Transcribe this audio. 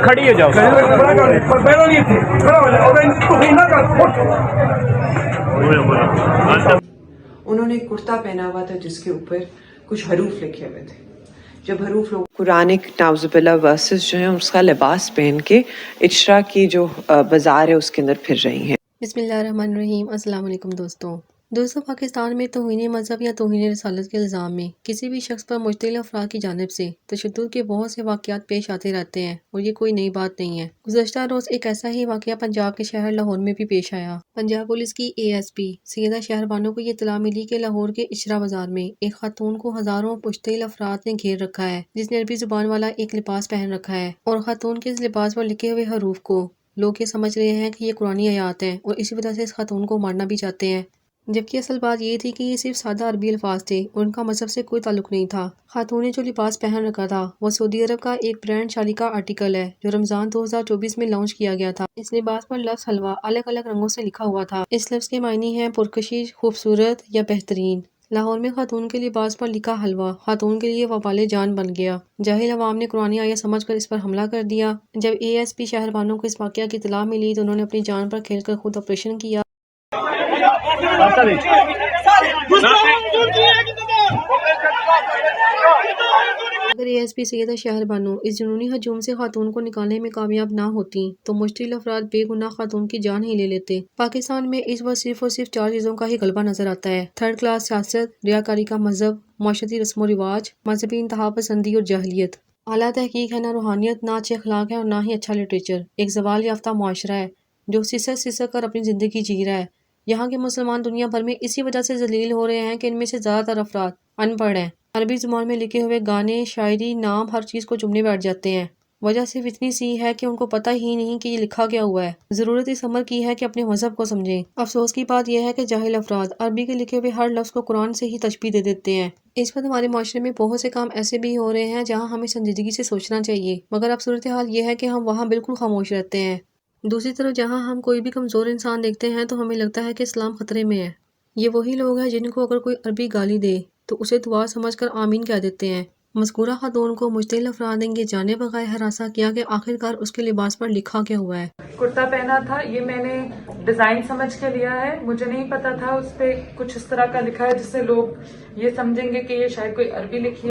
کھڑی ہو جاؤ. انہوں نے کرتا پہنا ہوا تھا جس کے اوپر کچھ حروف لکھے ہوئے تھے. جب حروف لوگ قرآنک نعوذ باللہ ورسز جو ہیں اس کا لباس پہن کے اجرا کی جو بازار ہے اس کے اندر پھر رہی ہیں. بسم اللہ الرحمن الرحیم. السلام علیکم دوستوں. پاکستان میں توہین مذہب یا توہین رسالت کے الزام میں کسی بھی شخص پر مشتعل افراد کی جانب سے تشدد کے بہت سے واقعات پیش آتے رہتے ہیں اور یہ کوئی نئی بات نہیں ہے. گزشتہ روز ایک ایسا ہی واقعہ پنجاب کے شہر لاہور میں بھی پیش آیا. پنجاب پولیس کی ASP سیدہ شہر بانو کو یہ اطلاع ملی کہ لاہور کے اچرا بازار میں ایک خاتون کو ہزاروں مشتعل افراد نے گھیر رکھا ہے جس نے عربی زبان والا ایک لباس پہن رکھا ہے اور خاتون کے اس لباس پر لکھے ہوئے حروف کو لوگ یہ سمجھ رہے ہیں کہ یہ قرآنی آیات ہیں اور اسی وجہ سے اس خاتون کو مارنا بھی چاہتے ہیں، جبکہ اصل بات یہ تھی کہ یہ صرف سادہ عربی الفاظ تھے اور ان کا مذہب سے کوئی تعلق نہیں تھا. خاتون نے جو لباس پہن رکھا تھا وہ سعودی عرب کا ایک برانڈ شالی کا آرٹیکل ہے جو رمضان 2024 میں لانچ کیا گیا تھا. اس لباس پر لفظ حلوہ الگ الگ رنگوں سے لکھا ہوا تھا. اس لفظ کے معنی ہیں پرکشش، خوبصورت یا بہترین. لاہور میں خاتون کے لباس پر لکھا حلوہ خاتون کے لیے وبال جان بن گیا. جاہل عوام نے قرآنی آیت سمجھ کر اس پر حملہ کر دیا. جب ASP شہر بانو کو اس واقعہ کی اطلاع ملی تو انہوں نے اپنی جان پر کھیل کر خود آپریشن کیا. اگر ASP سیدہ شہر بانو اس جنونی ہجوم سے خاتون کو نکالنے میں کامیاب نہ ہوتی تو مشتعل افراد بے گناہ خاتون کی جان ہی لے لیتے. پاکستان میں اس وقت صرف اور صرف 4 چیزوں کا ہی غلبہ نظر آتا ہے: تھرڈ کلاس سیاست، ریاکاری کا مذہب، معاشرتی رسم و رواج، مذہبی انتہا پسندی اور جاہلیت. اعلیٰ تحقیق ہے، نہ روحانیت، نہ اچھے اخلاق ہے اور نہ ہی اچھا لٹریچر. ایک زوال یافتہ معاشرہ ہے جو سسک کر اپنی زندگی جی رہا ہے. یہاں کے مسلمان دنیا بھر میں اسی وجہ سے ذلیل ہو رہے ہیں کہ ان میں سے زیادہ تر افراد ان پڑھ ہیں. عربی زبان میں لکھے ہوئے گانے، شاعری، نام، ہر چیز کو چومنے بیٹھ جاتے ہیں. وجہ صرف اتنی سی ہے کہ ان کو پتہ ہی نہیں کہ یہ لکھا کیا ہوا ہے. ضرورت اس امر کی ہے کہ اپنے مذہب کو سمجھیں. افسوس کی بات یہ ہے کہ جاہل افراد عربی کے لکھے ہوئے ہر لفظ کو قرآن سے ہی تشبیہ دے دیتے ہیں. اس وقت ہمارے معاشرے میں بہت سے کام ایسے بھی ہو رہے ہیں جہاں ہمیں سنجیدگی سے سوچنا چاہیے، مگر اب صورتحال یہ ہے کہ ہم وہاں بالکل خاموش رہتے ہیں. دوسری طرف جہاں ہم کوئی بھی کمزور انسان دیکھتے ہیں تو ہمیں لگتا ہے کہ اسلام خطرے میں ہے. یہ وہی لوگ ہیں جن کو اگر کوئی عربی گالی دے تو اسے دعا سمجھ کر آمین کہہ دیتے ہیں. مذکورہ خاتون کو مشتعل افراد نے یہ جانے بغیر ہراساں کیا کہ آخرکار اس کے لباس پر لکھا کیا ہوا ہے. کرتا پہنا تھا، یہ میں نے ڈیزائن سمجھ کے لیا ہے. مجھے نہیں پتا تھا اس پہ کچھ اس طرح کا لکھا ہے جس سے لوگ یہ سمجھیں گے کہ یہ شاید کوئی عربی لکھی ہے.